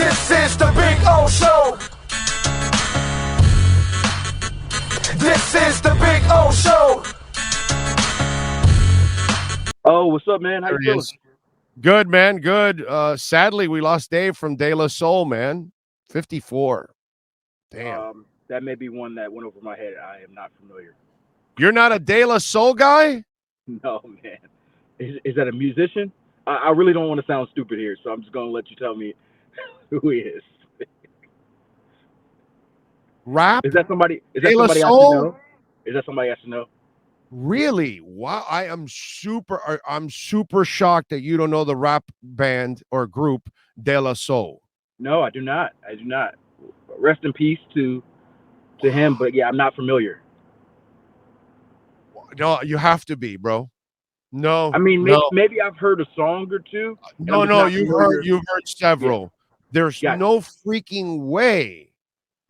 This is the Big O Show. This is the Big O Show. Oh, what's up, man? How you feeling? Good, man. Good. Sadly, we lost Dave from De La Soul, man. 54. Damn. That may be one that went over my head. I am not familiar. You're not a De La Soul guy? No, man. Is that a musician? I really don't want to sound stupid here, so I'm just going to let you tell me who he is. Rap? Is that somebody? Is that De La somebody I should Soul? know? Is that somebody I should know? Really? Wow. I'm super shocked that you don't know the rap band or group De La Soul. No, I do not. I do not. Rest in peace to him, but yeah, I'm not familiar. No, you have to be, bro. No. I mean, no. maybe I've heard a song or two. No, you've heard several. Yeah. There's no freaking way.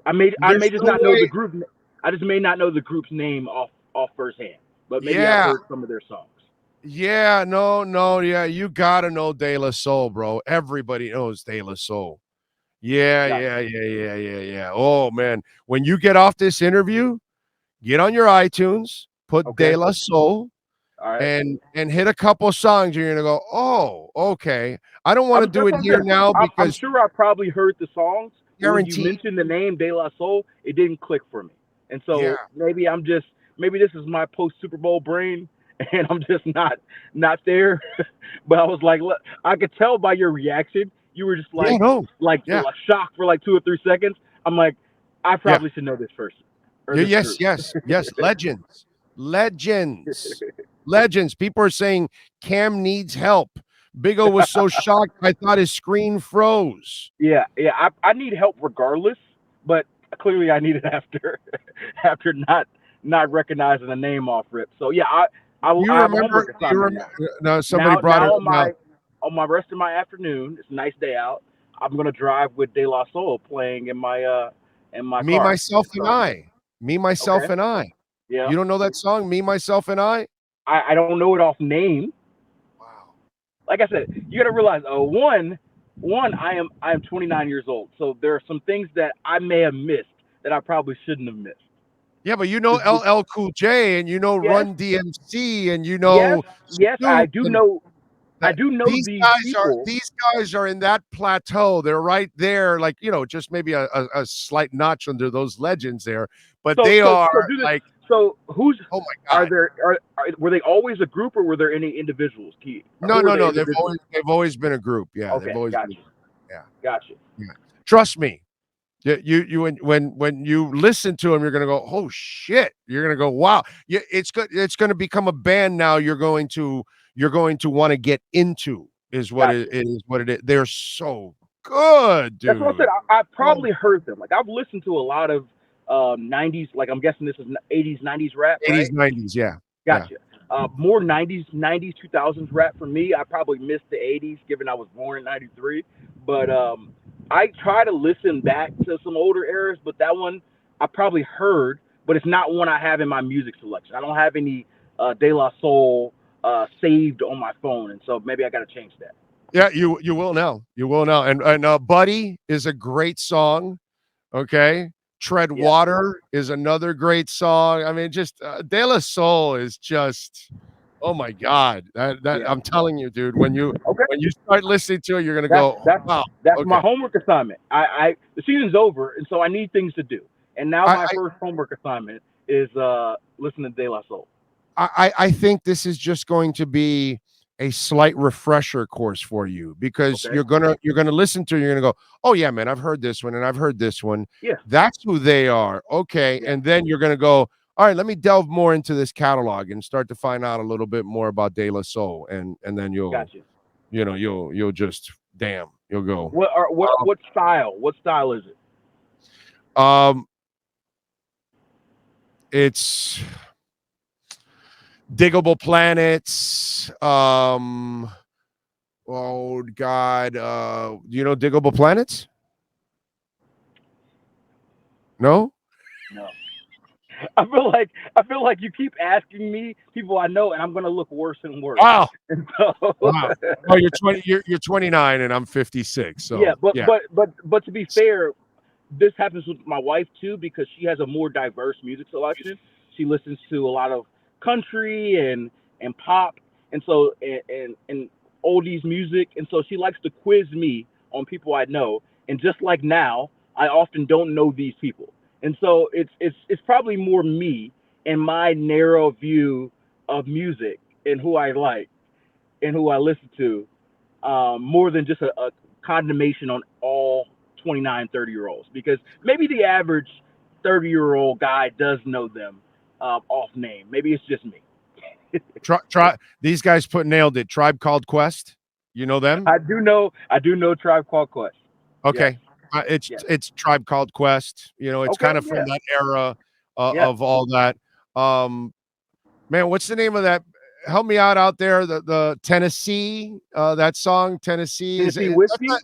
I may just not know the group. I just may not know the group's name off firsthand, but maybe I've heard some of their songs. Yeah, no, you gotta know De La Soul, bro. Everybody knows De La Soul. Yeah. Oh man, when you get off this interview, get on your iTunes, put De La Soul. All right. And hit a couple songs, you're gonna go, oh, okay. I don't want to do it here now because I'm sure I probably heard the songs. Guaranteed. When you mentioned the name De La Soul, it didn't click for me, and so maybe this is my post Super Bowl brain, and I'm just not there. But I was like, look, I could tell by your reaction, you were just like shocked for like 2 or 3 seconds. I'm like, I probably should know this person. Yes. Legends. People are saying Cam needs help. Big O was so shocked, I thought his screen froze. Yeah. I need help regardless, but clearly I need it after not recognizing the name off rip. So yeah, I remember. No, somebody brought it on my rest of my afternoon. It's a nice day out. I'm gonna drive with De La Soul playing in my car. Me, myself, and I. Yeah. You don't know that song, Me, Myself, and I? I don't know it off name. Wow. Like I said, you got to realize, one, I am 29 years old, so there are some things that I may have missed that I probably shouldn't have missed. Yeah, but you know LL Cool J, and you know Run DMC, and you know. Yes, I do know. I do know these guys are in that plateau. They're right there, like, just maybe a slight notch under those legends there, but So who's? Oh my God! Were they always a group, or were there any individuals? No. They've always been a group. Yeah, okay, they've always been. Yeah, gotcha. Yeah. Trust me. You when you listen to them, you're gonna go, oh shit! You're gonna go, wow. Yeah, it's good. It's gonna become a band now. You're going to want to get into is what it is. What it is. They're so good, dude. That's what I said. I probably heard them. Like, I've listened to a lot of 90s, like, I'm guessing this is 80s, 90s rap, right? 80s, 90s, yeah. Gotcha. Yeah. More 90s, 2000s rap for me. I probably missed the 80s, given I was born in 93. But I try to listen back to some older eras, but that one I probably heard, but it's not one I have in my music selection. I don't have any De La Soul saved on my phone, and so maybe I got to change that. Yeah, you will now. You will now. And Buddy is a great song, okay? Tread Water is another great song. I mean, just De La Soul is just, oh my God! I'm telling you, dude. When you start listening to it, you're gonna go, wow. That's my homework assignment. The season's over, and so I need things to do. And now my first homework assignment is listen to De La Soul. I think this is just going to be a slight refresher course for you, because you're gonna listen to it, you're gonna go, oh yeah, man, I've heard this one and I've heard this one. Yeah, that's who they are. Okay, and then you're gonna go, all right, let me delve more into this catalog and start to find out a little bit more about De La Soul, and then you'll you'll just you'll go. What style? What style is it? It's Diggable Planets. Oh God. Do you know Diggable Planets? No. I feel like you keep asking me people I know, and I'm gonna look worse and worse. Wow. And so, Wow. Oh, you're 20. You're 29, and I'm 56. yeah, So yeah. but to be fair, this happens with my wife too because she has a more diverse music selection. She listens to a lot of country and pop, and so and oldies music, and so she likes to quiz me on people I know. And just like now, I often don't know these people, and so it's probably more me and my narrow view of music and who I like and who I listen to, more than just a condemnation on all 29, 30-year-olds. Because maybe the average 30-year-old guy does know them off name. Maybe it's just me. Try these guys nailed it. Tribe Called Quest. You know them? I do know Tribe Called Quest. Yes. Okay. Yes. It's Tribe Called Quest. You know, it's Okay. kind of from Yeah. that era Yeah. of all that. Man, what's the name of that? Help me out there. The Tennessee, that song Tennessee Tennessee that's whiskey. not,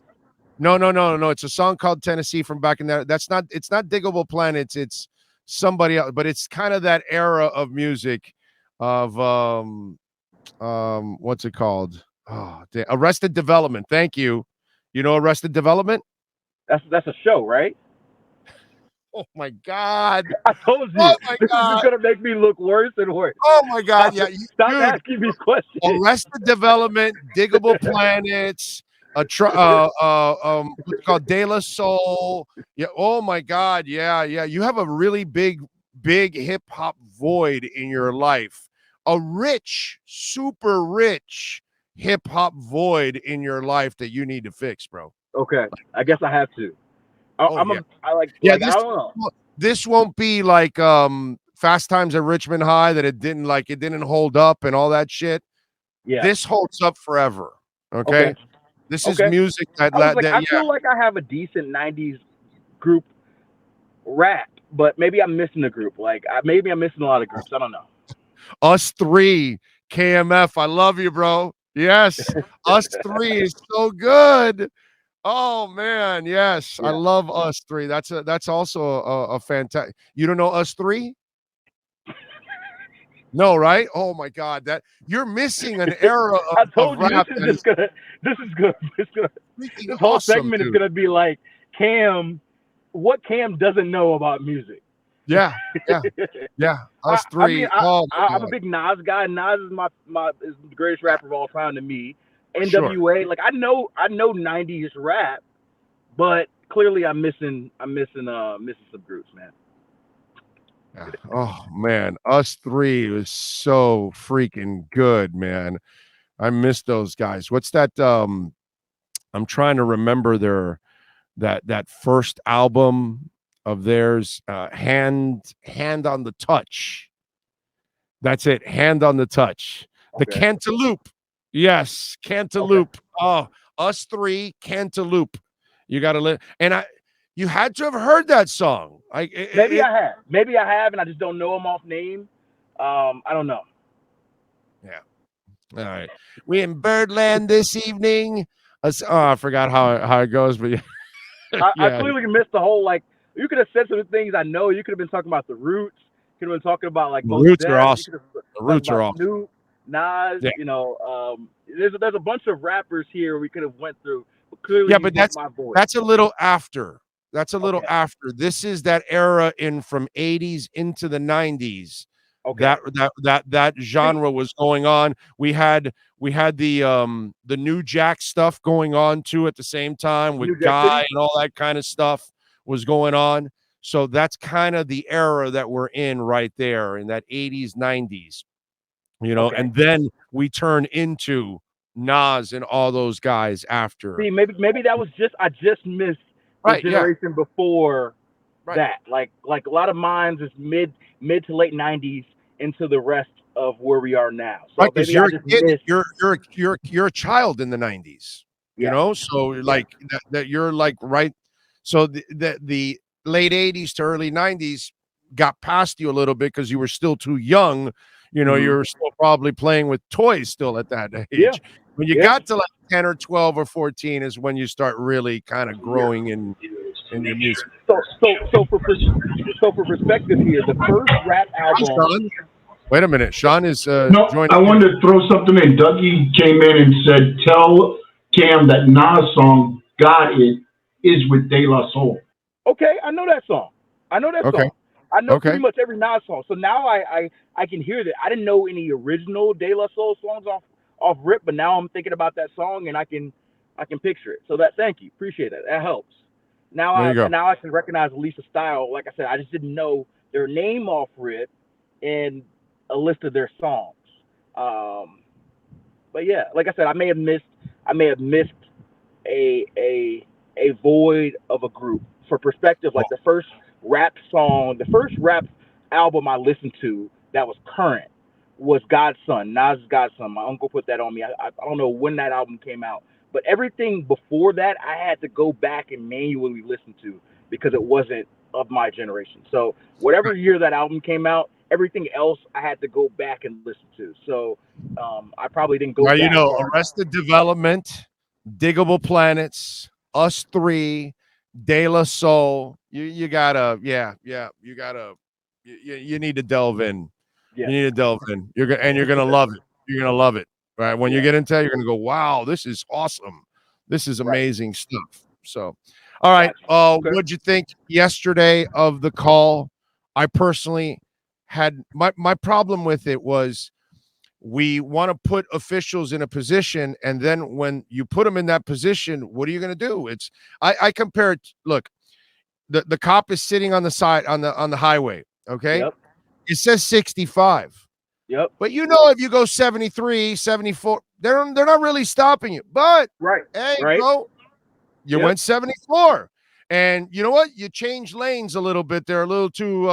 no. It's a song called Tennessee from back in that. That's not. It's not Diggable Planets. It's somebody else, but it's kind of that era of music of what's it called? Oh, Arrested Development. Thank you. You know Arrested Development? That's a show, right? Oh my God. I told you Oh my this is just God. gonna make me look worse and worse. Oh my God. Yeah, Stop dude. asking me questions. Arrested Development, Diggable Planets, what's it called De La Soul. Yeah. Oh my God. Yeah. You have a really big hip hop void in your life. A rich, super rich hip hop void in your life that you need to fix, bro. Okay, I guess I have to. Oh yeah. I like Yeah. I don't know. This won't be like Fast Times at Richmond High that it didn't hold up and all that shit. Yeah. This holds up forever. Okay. Okay. This is Okay. music I was like, that I yeah. feel like I have a decent '90s group rap, but maybe I'm missing a group. Like, maybe I'm missing a lot of groups. I don't know. Us Three, KMF. I love you, bro. Yes. Us Three is so good. Oh man, yes. I Yeah. love Us Three. That's also a fantastic. You don't know Us Three? No, right? Oh my God, that you're missing an era I of told you rap that is this is gonna, freaking this whole awesome, segment is dude. gonna be like Cam, what Cam doesn't know about music. Yeah, yeah, yeah. I, Us I mean, Three. Oh my I'm a God. big Nas guy. Nas is my is the greatest rapper of all time to me. Sure. NWA, like I know '90s rap, but clearly I'm missing some groups, man. Yeah. Oh man, Us Three was so freaking good, man. I miss those guys. What's that? I'm trying to remember that first album of theirs, Hand on the Touch. That's it, Hand on the Touch. The Okay. Cantaloupe. Yes, Okay. Cantaloupe. Oh, Us Three, Cantaloupe. You got to live, and you had to have heard that song. Like Maybe I have, and I just don't know them off name. I don't know. yeah. All right. We in Birdland this evening. I forgot how it goes, but I yeah, clearly missed the whole like. You could have said some things I know. You could have been talking about the Roots. Could have been talking about like the Most Roots are Def. You awesome. could have The talked Roots are about awesome. Snoop, Nas. Yeah. There's a bunch of rappers here we could have went through. But clearly, Yeah, you but hit my voice. that's a little after. That's a little Okay. after. This is that era in from 80s into the 90s. Okay. That genre was going on. We had the New Jack stuff going on too at the same time New with Jack Guy City. and all that kind of stuff was going on. So that's kind of the era that we're in right there in that 80s, 90s, Okay. and then we turn into Nas and all those guys after. See, maybe that was I just missed the Right, yeah, generation before right. that. Like a lot of mines is mid to late '90s into the rest of where we are now. Right, So because maybe I you're a just kid, missed. you're a child in the 90s, Yeah. so Yeah. like that you're like right. So the late 80s to early 90s got past you a little bit because you were still too young. Hmm. You're still probably playing with toys still at that Yeah. age. When you Yeah. got to like 10 or 12 or 14 is when you start really kind of growing in your music. So for perspective here, the first rap album. Sean, wait a minute. Sean is No, joining I in. wanted to throw something in. Dougie came in and said, "Tell Cam that Nas song "Got It" is with De La Soul." Okay, I know that song. I know that Okay. song. I know Okay. pretty much every Nas song. So now I can hear that. I didn't know any original De La Soul songs off rip, but now I'm thinking about that song and I can picture it. So that thank you, appreciate that. That helps. There you go. Now I can recognize at least a style. Like I said, I just didn't know their name off rip and a list of their songs. Um, but yeah, like I said, I may have missed a void of a group. For perspective, like the first rap album I listened to that was current was Godson, Nas' Godson. My uncle put that on me. I don't know when that album came out, but everything before that I had to go back and manually listen to because it wasn't of my generation. So whatever year that album came out, everything else I had to go back and listen to. So I probably didn't go Well, that far. Arrested Development, Diggable Planets, Us Three, De La Soul. You gotta, you need to delve in. Yeah. You need to delve in. You're gonna love it. You're gonna love it. Right. When you get into it, you're gonna go, wow, this is awesome. This is amazing stuff. So, all right. Gotcha. What'd you think yesterday of the call? I personally had my problem with it was we want to put officials in a position, and then when you put them in that position, what are you going to do? I compare it. Look, the cop is sitting on the side on the highway. Okay, Yep. it says 65. Yep. But if you go 73, 74, they're not really stopping you. But hey, bro, you went 74. And you know what? You changed lanes a little bit. They're a little too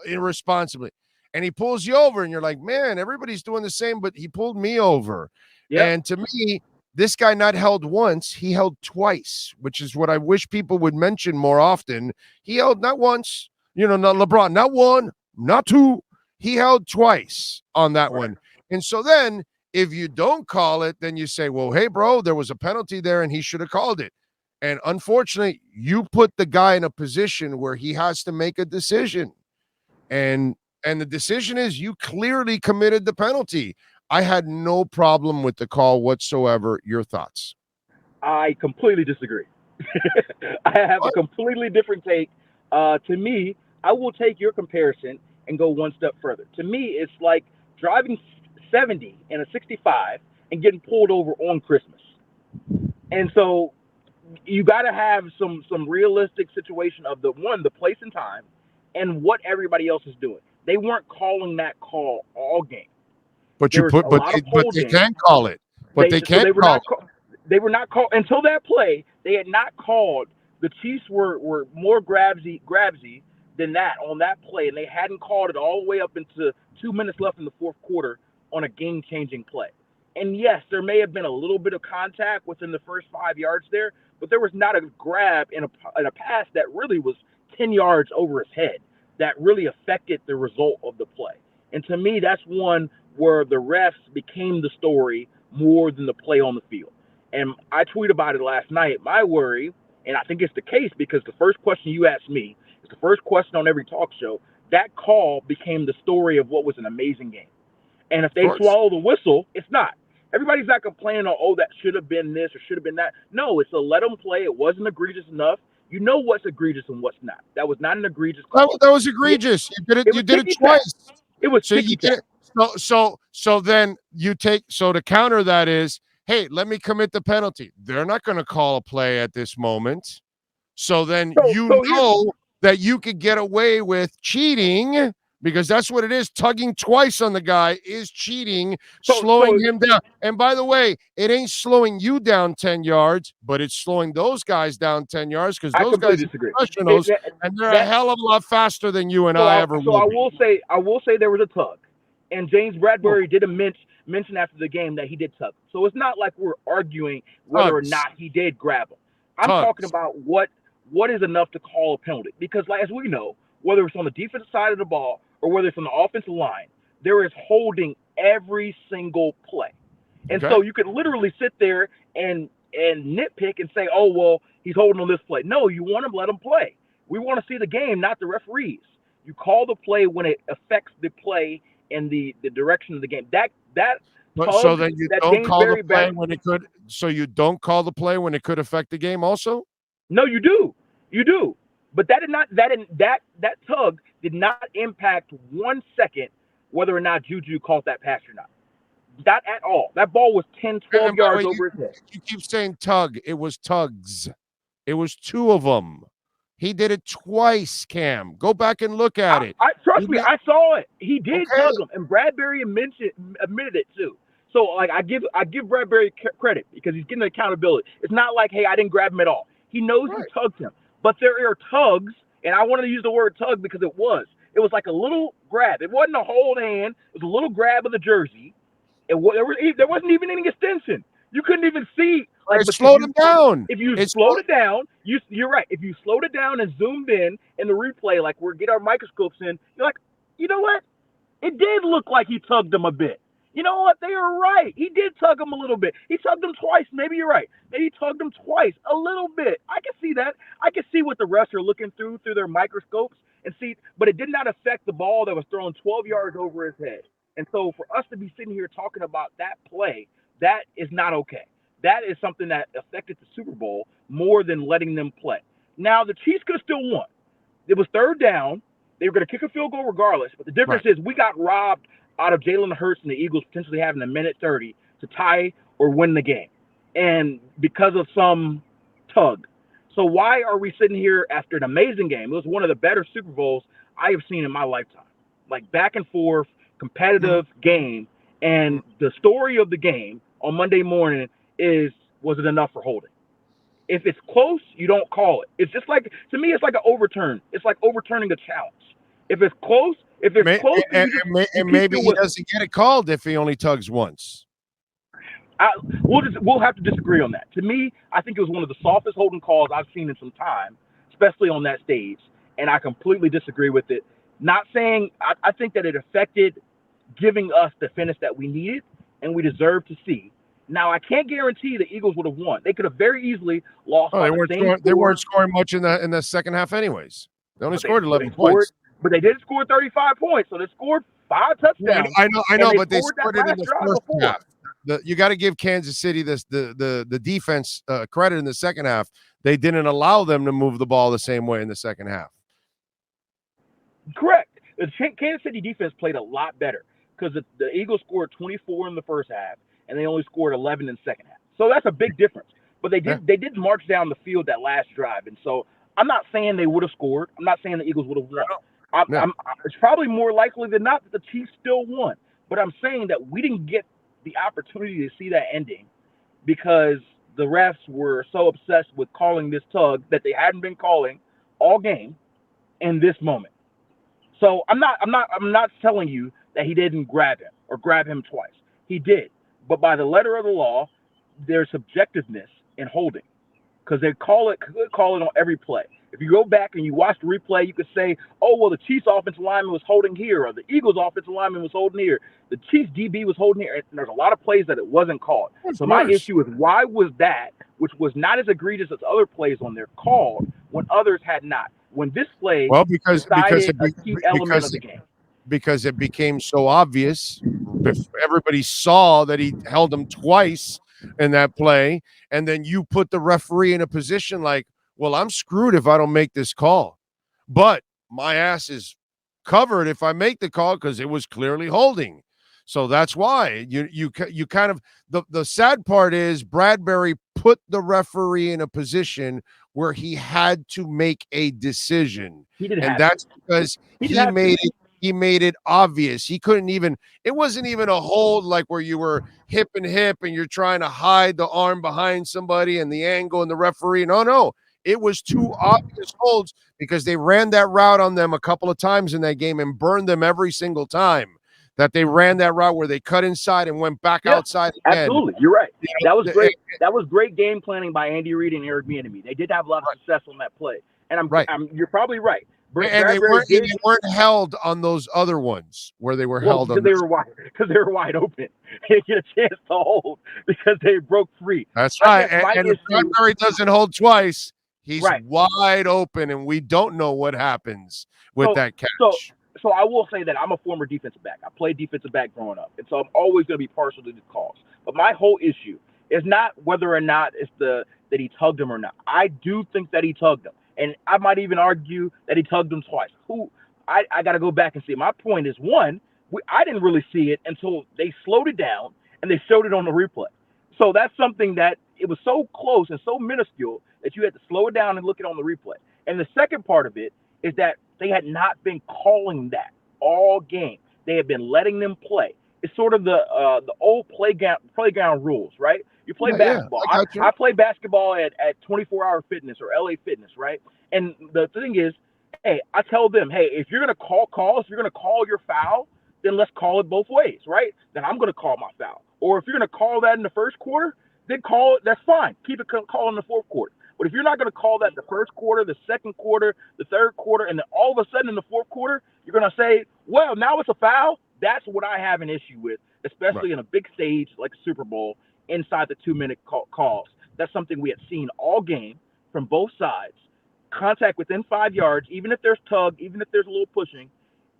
irresponsibly. And he pulls you over, and you're like, man, everybody's doing the same, but he pulled me over. Yep. And to me, this guy not held once, he held twice, which is what I wish people would mention more often. He held not once, not LeBron, not one, not two. He held twice on that one. And so then if you don't call it, then you say, well, hey, bro, there was a penalty there, and he should have called it. And unfortunately, you put the guy in a position where he has to make a decision. And the decision is you clearly committed the penalty. I had no problem with the call whatsoever. Your thoughts? I completely disagree. I have a completely different take. To me, I will take your comparison and go one step further. To me, it's like driving 70 in a 65 and getting pulled over on Christmas. And so you got to have some realistic situation of the place and time and what everybody else is doing. They weren't calling that call all game. But they can call it. But they can't call it. They were not called until that play. They had not called. The Chiefs were more grabsy than that on that play, and they hadn't called it all the way up into 2 minutes left in the fourth quarter on a game-changing play. And yes, there may have been a little bit of contact within the first 5 yards there, but there was not a grab in a pass that really was 10 yards over his head that really affected the result of the play. And to me, that's one where the refs became the story more than the play on the field. And I tweeted about it last night. My worry, and I think it's the case because the first question you asked me is the first question on every talk show, that call became the story of what was an amazing game. And if they swallow the whistle, it's not. Everybody's not complaining, that should have been this or should have been that. No, it's a let them play. It wasn't egregious enough. You know what's egregious and what's not. That was not an egregious call. That was egregious. You did it twice. It was so you did it. So then you take. So to counter that is, hey, let me commit the penalty. They're not going to call a play at this moment. So then know that you could get away with cheating because that's what it is. Tugging twice on the guy is cheating, slowing him down. And by the way, it ain't slowing you down 10 yards, but it's slowing those guys down 10 yards because those guys are professionals, and they're a hell of a lot faster than you and I ever will. So I will say there was a tug. And James Bradbury did mention after the game that he did tug. So it's not like we're arguing whether or not he did grab him. I'm talking about what is enough to call a penalty. Because as we know, whether it's on the defensive side of the ball or whether it's on the offensive line, there is holding every single play. And so you could literally sit there and nitpick and say, oh, well, He's holding on this play. No, you want him, let him play. We want to see the game, not the referees. You call the play when it affects the play and the direction of the game. That tug, So then you that don't game's call the very play bad. when it could. So you don't call the play when it could affect the game. Also, No, you do. You do. But that tug did not impact 1 second whether or not Juju caught that pass or not. Not at all. That ball was 10, 12 and by the yards way, over his head. you keep saying tug. It was tugs. It was two of them. He did it twice. Cam, go back and look at it. Trust me, I saw it. He did Okay. tug him, and Bradbury admitted it too. So like I give Bradbury credit because he's getting accountability. It's not like, hey, I didn't grab him at all. He knows Right. he tugged him. But there are tugs, and I wanted to use the word tug because it was like a little grab. It wasn't a hold hand. It was a little grab of the jersey. There wasn't even any extension. You couldn't even see. Like, slowed him down. If you slowed it down, you're right. If you slowed it down and zoomed in the replay, like we're get our microscopes in, you're like, you know what? It did look like he tugged him a bit. You know what? They are right. He did tug him a little bit. He tugged him twice. Maybe you're right. Maybe he tugged him twice, a little bit. I can see that. I can see what the refs are looking through their microscopes and see, but it did not affect the ball that was thrown 12 yards over his head. And so for us to be sitting here talking about that play, that is not okay. That is something that affected the Super Bowl more than letting them play. Now, the Chiefs could have still won. It was third down. They were going to kick a field goal regardless. But the difference is we got robbed out of Jalen Hurts and the Eagles potentially having a minute 30 to tie or win the game. And because of some tug. So why are we sitting here after an amazing game? It was one of the better Super Bowls I have seen in my lifetime. Like back and forth, competitive game. And the story of the game on Monday morning was it enough for holding? If it's close, you don't call it. It's just like, to me, it's like an overturn. It's like overturning a challenge. If it's close, maybe he doesn't get it called if he only tugs once. We'll have to disagree on that. To me, I think it was one of the softest holding calls I've seen in some time, especially on that stage, and I completely disagree with it. Not saying I think that it affected giving us the finish that we needed and we deserve to see. Now, I can't guarantee the Eagles would have won. They could have very easily lost. They weren't scoring much in the second half anyways. They only scored 11 points. But they did score 35 points, so they scored 5 touchdowns. Yeah, I know, but they scored it in the first half. You got to give Kansas City the defense credit in the second half. They didn't allow them to move the ball the same way in the second half. Correct. The Kansas City defense played a lot better because the Eagles scored 24 in the first half, and they only scored 11 in the second half. So that's a big difference. But they did march down the field that last drive, and so I'm not saying they would have scored. I'm not saying the Eagles would have won. It's probably more likely than not that the Chiefs still won. But I'm saying that we didn't get the opportunity to see that ending because the refs were so obsessed with calling this tug that they hadn't been calling all game in this moment. So I'm not telling you that he didn't grab him or grab him twice. He did. But by the letter of the law, there's subjectiveness in holding because they could call it on every play. If you go back and you watch the replay, you could say, oh, well, the Chiefs offensive lineman was holding here, or the Eagles offensive lineman was holding here. The Chiefs DB was holding here. And there's a lot of plays that it wasn't called. So my issue is why was that, which was not as egregious as other plays on there, called when others had not? When this play because it became so obvious. Everybody saw that he held him twice in that play, and then you put the referee in a position like, well, I'm screwed if I don't make this call, but my ass is covered if I make the call because it was clearly holding. So that's why you kind of the sad part is Bradbury put the referee in a position where he had to make a decision, and that's because he made it obvious. He couldn't even. It wasn't even a hold like where you were hip and you're trying to hide the arm behind somebody and the angle and the referee. No. It was two obvious holds because they ran that route on them a couple of times in that game and burned them every single time that they ran that route where they cut inside and went back outside again. Absolutely. You're right. That was great. That was great game planning by Andy Reid and Eric Bieniemy. They did have a lot of success on that play. And you're probably right. And they weren't held on those other ones where they were held on. Because they were wide open. They didn't get a chance to hold because they broke free. That's right. And if Bradbury doesn't hold twice, He's Right. wide open, and we don't know what happens with that catch. So I will say that I'm a former defensive back. I played defensive back growing up, and so I'm always going to be partial to the calls. But my whole issue is not whether or not it's that he tugged him or not. I do think that he tugged him, and I might even argue that he tugged him twice. I got to go back and see. My point is, one, I didn't really see it until they slowed it down and they showed it on the replay. So that's something that it was so close and so minuscule that you had to slow it down and look it on the replay. And the second part of it is that they had not been calling that all game. They had been letting them play. It's sort of the old playground rules, right? You play basketball. I play basketball at 24-hour Fitness or LA Fitness, right? And the thing is, hey, I tell them, hey, if you're gonna call calls, if you're gonna call your foul, then let's call it both ways, right? Then I'm gonna call my foul. Or if you're gonna call that in the first quarter, then call it. That's fine. Keep it call in the fourth quarter. But if you're not going to call that the first quarter, the second quarter, the third quarter, and then all of a sudden in the fourth quarter, you're going to say, well, now it's a foul. That's what I have an issue with, especially in a big stage like the Super Bowl inside the 2-minute calls. That's something we had seen all game from both sides. Contact within 5 yards, even if there's tug, even if there's a little pushing,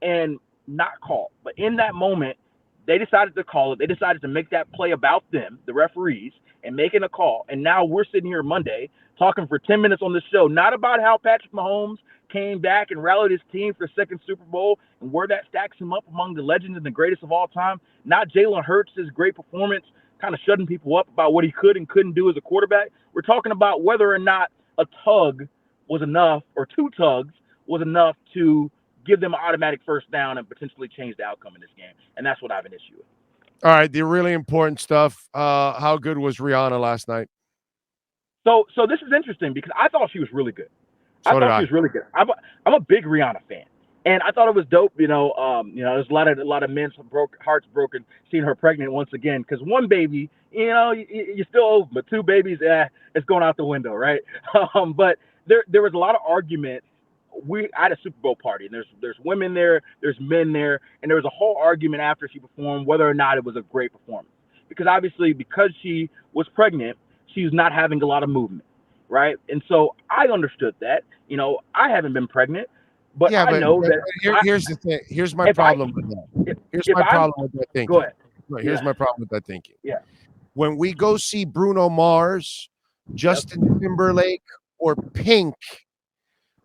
and not called. But in that moment, they decided to call it. They decided to make that play about them, the referees, and making a call. And now we're sitting here Monday talking for 10 minutes on this show, not about how Patrick Mahomes came back and rallied his team for a second Super Bowl and where that stacks him up among the legends and the greatest of all time, not Jalen Hurts' great performance, kind of shutting people up about what he could and couldn't do as a quarterback. We're talking about whether or not a tug was enough or two tugs was enough to give them an automatic first down and potentially change the outcome in this game. And that's what I have an issue with. All right, the really important stuff. How good was Rihanna last night? So this is interesting because I thought she was really good. She was really good. I'm a big Rihanna fan, and I thought it was dope. There's a lot of men's hearts broken seeing her pregnant once again because one baby, you're still over, but two babies, it's going out the window, right? But there was a lot of argument. I had a Super Bowl party, and there's women there, there's men there, and there was a whole argument after she performed whether or not it was a great performance. Because obviously, because she was pregnant, she was not having a lot of movement, right? And so I understood that. I haven't been pregnant, but I know that. Here's the thing. Here's my problem with that. Here's my problem with that thinking. Go ahead. Here's my problem with that thinking. Yeah. When we go see Bruno Mars, Justin Timberlake, or Pink,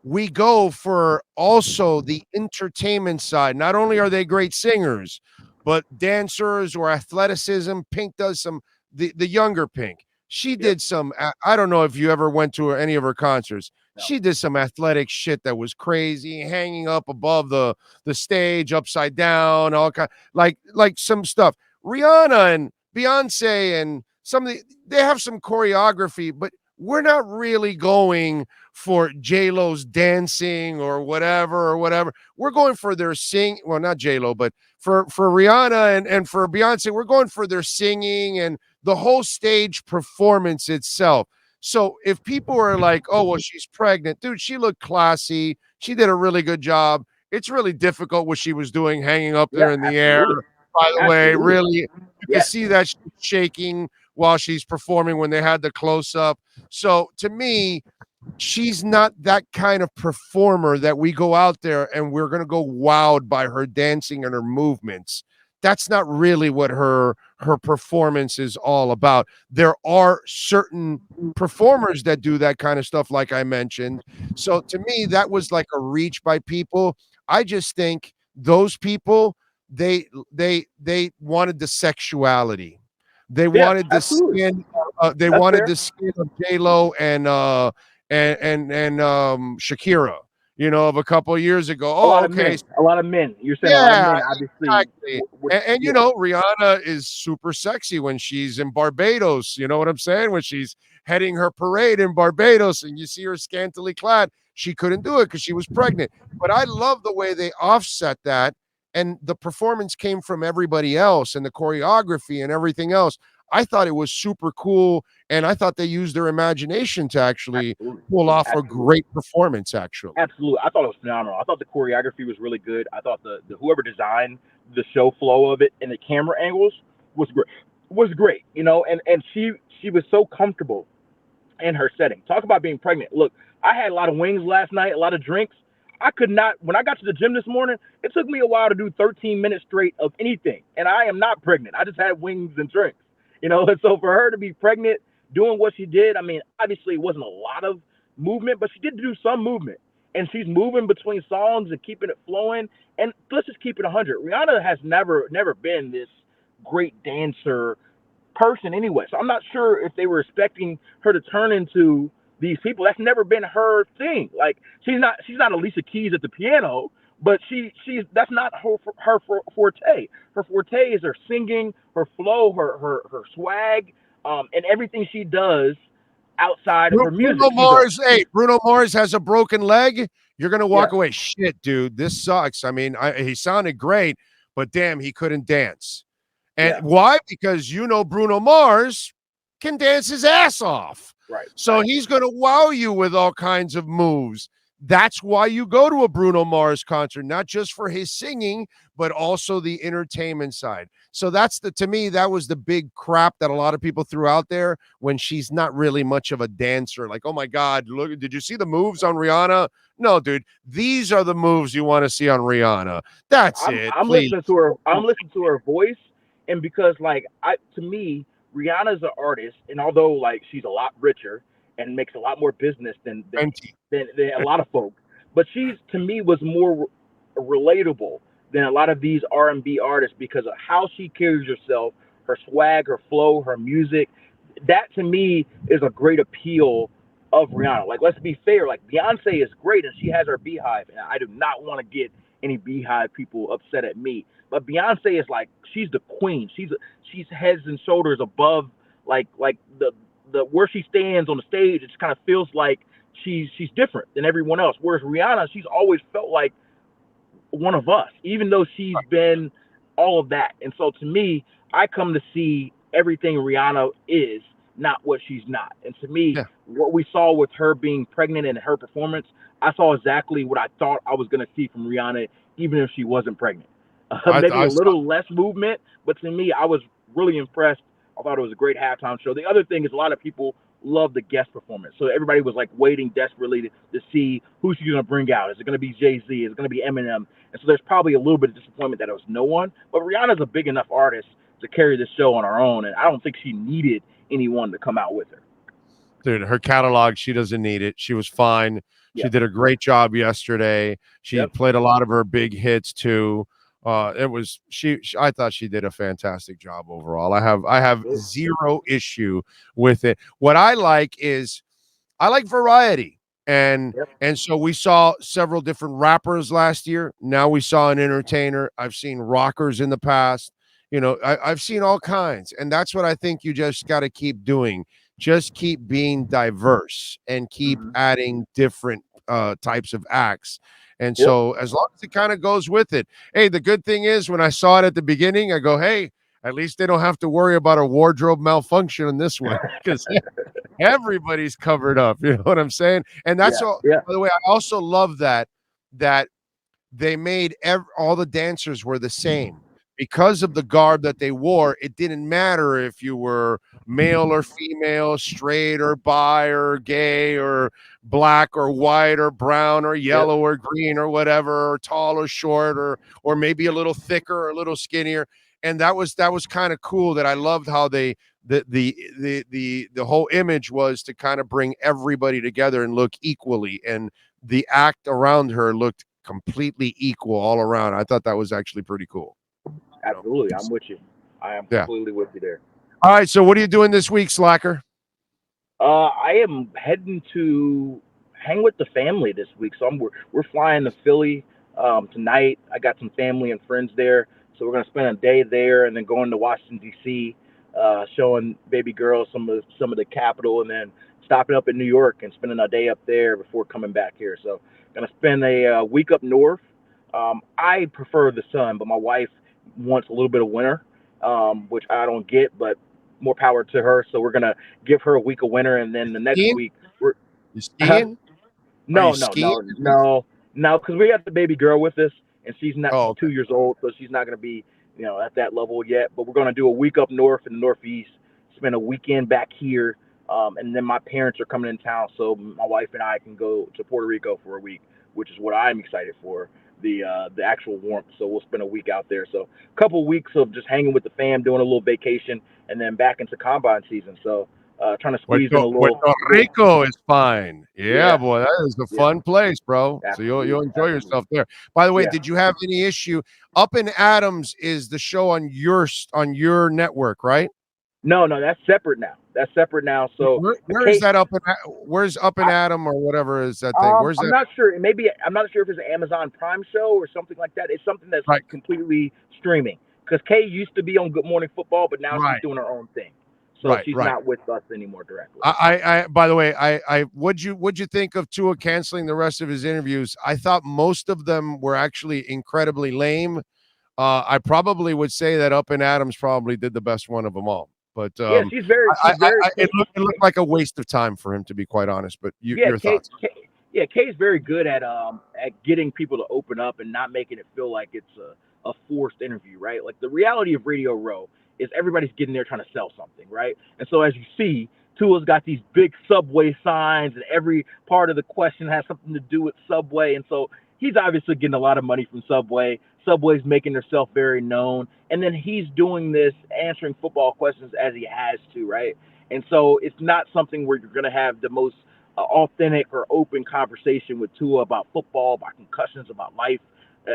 we go for also the entertainment side. Not only are they great singers, but dancers or athleticism. Pink does some, the younger Pink. She did some, I don't know if you ever went to any of her concerts. No. She did some athletic shit that was crazy, hanging up above the stage, upside down, all kind, like some stuff. Rihanna and Beyonce and they have some choreography, but we're not really going for J-Lo's dancing or whatever. We're going for their sing. Well, not J-Lo, but for Rihanna and for Beyonce, we're going for their singing and the whole stage performance itself. So if people are like, oh, well, she's pregnant, dude, she looked classy. She did a really good job. It's really difficult what she was doing, hanging up there in the air. By the way, really, you can see that she's shaking while she's performing when they had the close-up. So to me, she's not that kind of performer that we go out there and we're going to go wowed by her dancing and her movements. That's not really what her performance is all about. There are certain performers that do that kind of stuff, like I mentioned. So to me, that was like a reach by people. I just think those people, they wanted the sexuality. They wanted the skin. They wanted the skin of J-Lo and Shakira, of a couple of years ago. A lot of men. You're saying a lot of men, obviously. Exactly. And Rihanna is super sexy when she's in Barbados. You know what I'm saying? When she's heading her parade in Barbados and you see her scantily clad, she couldn't do it because she was pregnant. But I love the way they offset that. And the performance came from everybody else and the choreography and everything else. I thought it was super cool, and I thought they used their imagination to actually pull off a great performance, actually. Absolutely. I thought it was phenomenal. I thought the choreography was really good. I thought the whoever designed the show flow of it and the camera angles was great, and she was so comfortable in her setting. Talk about being pregnant. Look, I had a lot of wings last night, a lot of drinks. I could not, when I got to the gym this morning, it took me a while to do 13 minutes straight of anything. And I am not pregnant. I just had wings and drinks, And so for her to be pregnant, doing what she did, I mean, obviously it wasn't a lot of movement, but she did do some movement. And she's moving between songs and keeping it flowing. And let's just keep it 100. Rihanna has never been this great dancer person anyway. So I'm not sure if they were expecting her to turn into these people. That's never been her thing. Like she's not Alicia Keys at the piano, but she's that's not her forte. Her forte is her singing, her flow, her swag, and everything she does outside of her music. Bruno Mars has a broken leg. You're gonna walk away. Shit, dude, this sucks. I mean, he sounded great, but damn, he couldn't dance. And why? Because Bruno Mars can dance his ass off. Right. So he's going to wow you with all kinds of moves. That's why you go to a Bruno Mars concert, not just for his singing, but also the entertainment side. So to me, that was the big crap that a lot of people threw out there when she's not really much of a dancer. Like, oh my God, look, did you see the moves on Rihanna? No, dude, these are the moves you want to see on Rihanna. I'm listening to her. I'm listening to her voice. And because to me, Rihanna's an artist, and although she's a lot richer and makes a lot more business than a lot of folk, but to me was more relatable than a lot of these R&B artists because of how she carries herself, her swag, her flow, her music. That to me is a great appeal of Rihanna. Let's be fair. Beyonce is great and she has her beehive, and I do not want to get any beehive people upset at me. But Beyonce is she's the queen. She's heads and shoulders above the where she stands on the stage. It just kind of feels like she's different than everyone else. Whereas Rihanna, she's always felt like one of us, even though she's been all of that. And so to me, I come to see everything Rihanna is, not what she's not. And to me, what we saw with her being pregnant and her performance, I saw exactly what I thought I was going to see from Rihanna, even if she wasn't pregnant. Maybe a little less movement, but to me, I was really impressed. I thought it was a great halftime show. The other thing is a lot of people love the guest performance. So everybody was waiting desperately to see who she's going to bring out. Is it going to be Jay-Z? Is it going to be Eminem? And so there's probably a little bit of disappointment that it was no one. But Rihanna's a big enough artist to carry this show on her own, and I don't think she needed anyone to come out with her. Dude, her catalog, she doesn't need it. She was fine. She did a great job yesterday. She played a lot of her big hits too. I thought she did a fantastic job overall. I have zero issue with it. What I like is I like variety. And so we saw several different rappers last year. Now we saw an entertainer. I've seen rockers in the past. I've seen all kinds. And that's what I think you just got to keep doing. Just keep being diverse and keep adding different types of acts. And so as long as it kind of goes with it. Hey, the good thing is when I saw it at the beginning, I go, hey, at least they don't have to worry about a wardrobe malfunction in this one because everybody's covered up. You know what I'm saying? And that's all. By the way, I also love that they made all the dancers were the same. Because of the garb that they wore, it didn't matter if you were male or female, straight or bi or gay or black or white or brown or yellow or green or whatever, or tall or short or maybe a little thicker or a little skinnier. And that was kind of cool. That I loved how the whole image was to kind of bring everybody together and look equally. And the act around her looked completely equal all around. I thought that was actually pretty cool. Absolutely. I'm with you. I am completely with you there. All right. So what are you doing this week, Slacker? I am heading to hang with the family this week. So we're flying to Philly tonight. I got some family and friends there. So we're going to spend a day there and then going to Washington, D.C., showing baby girls some of the Capitol, and then stopping up in New York and spending a day up there before coming back here. So going to spend a week up north. I prefer the sun, but my wife wants a little bit of winter, which I don't get, but more power to her. So we're gonna give her a week of winter, and then the next week we're skiing. No, because we got the baby girl with us, and she's not 2 years old, so she's not gonna be at that level yet. But we're gonna do a week up north in the Northeast, spend a weekend back here, And then my parents are coming in town, so my wife and I can go to Puerto Rico for a week, which is what I'm excited for. The actual warmth, so we'll spend a week out there. So a couple weeks of just hanging with the fam, doing a little vacation, and then back into combine season. So trying to squeeze in a little. Puerto Rico is fine. Yeah, Yeah, boy, that is a yeah, fun place, bro. So you'll absolutely, enjoy absolutely. yourself there. By the way, Yeah. did you have any issue? Up in Adams is the show on your network, right? No, that's separate now. That's separate now. So Where is Kate, that where's Up in I, Adam or whatever is that thing? Where's I'm that? not sure. Maybe I'm not sure if it's an Amazon Prime show or something like that. It's something that's Right, completely streaming. Because Kay used to be on Good Morning Football, but now she's right, doing her own thing. So right, she's right. not with us anymore directly. By the way, what'd you think of Tua canceling the rest of his interviews? I thought most of them were actually incredibly lame. I probably would say that Up and Adams probably did the best one of them all. But Yeah, she's very it looked like a waste of time for him, to be quite honest. But yeah, your thoughts? Kay's very good at getting people to open up and not making it feel like it's a forced interview, right? Like the reality of Radio Row is everybody's getting there trying to sell something, right? And so as you see, Tua's got these big Subway signs, and every part of the question has something to do with Subway, and so he's obviously getting a lot of money from Subway. Subway's making herself very known, and then he's doing this, answering football questions as he has to, right? And so it's not something where you're going to have the most authentic or open conversation with Tua about football, about concussions, about life.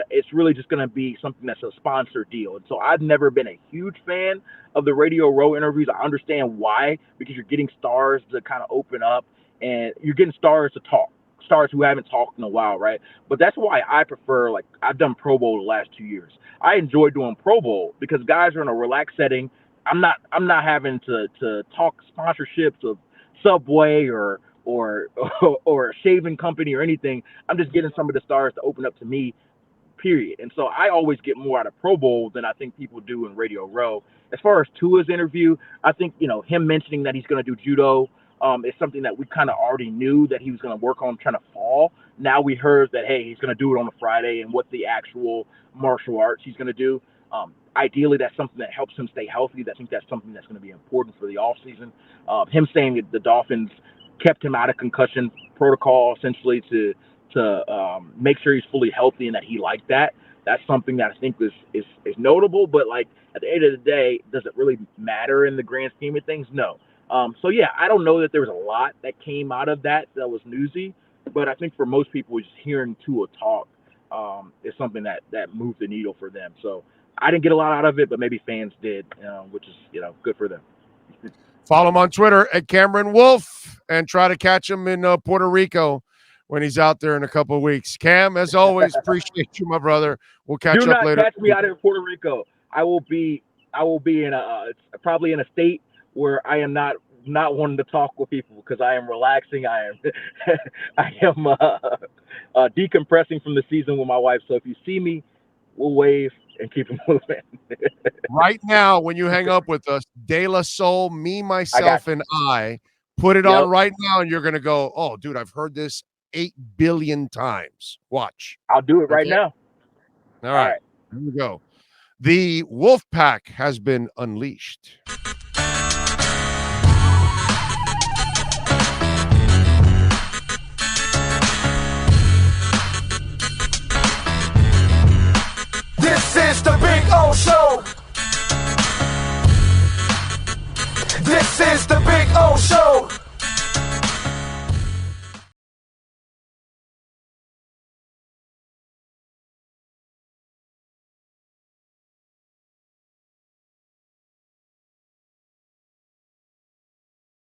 It's really just going to be something that's a sponsor deal. And so I've never been a huge fan of the Radio Row interviews. I understand why, because you're getting stars to kind of open up and you're getting stars to talk, stars who haven't talked in a while, right? But that's why I prefer, like, I've done Pro Bowl the last 2 years. I enjoy doing Pro Bowl because guys are in a relaxed setting. I'm not having to talk sponsorships of Subway or or a shaving company or anything. I'm just getting some of the stars to open up to me, period. And so I always get more out of Pro Bowl than I think people do in Radio Row. As far as Tua's interview, I think him mentioning that he's going to do judo is something that we kind of already knew that he was going to work on trying to fall. Now we heard that hey, he's going to do it on a Friday, and what the actual martial arts he's going to do. Ideally, that's something that helps him stay healthy. I think that's something that's going to be important for the offseason. Him saying that the Dolphins kept him out of concussion protocol essentially to make sure he's fully healthy and that he liked that. That's something that I think is notable. But like at the end of the day, does it really matter in the grand scheme of things? No. So yeah, I don't know that there was a lot that came out of that was newsy, but I think for most people, just hearing Tua talk is something that moved the needle for them. So I didn't get a lot out of it, but maybe fans did, which is good for them. Follow him on Twitter at Cameron Wolfe and try to catch him in Puerto Rico when he's out there in a couple of weeks. Cam, as always, appreciate you, my brother. We'll catch Do up not later. catch me out in Puerto Rico. I will be in probably in a state where I am not wanting to talk with people because I am relaxing. I am decompressing from the season with my wife. So if you see me, we'll wave and keep it moving. Right now, when you hang up with us, De La Soul, Me, Myself, and I, put it on right now, and you're going to go, oh, dude, I've heard this 8 billion times. Watch. I'll do it right now. All right. Here we go. The Wolf Pack has been unleashed.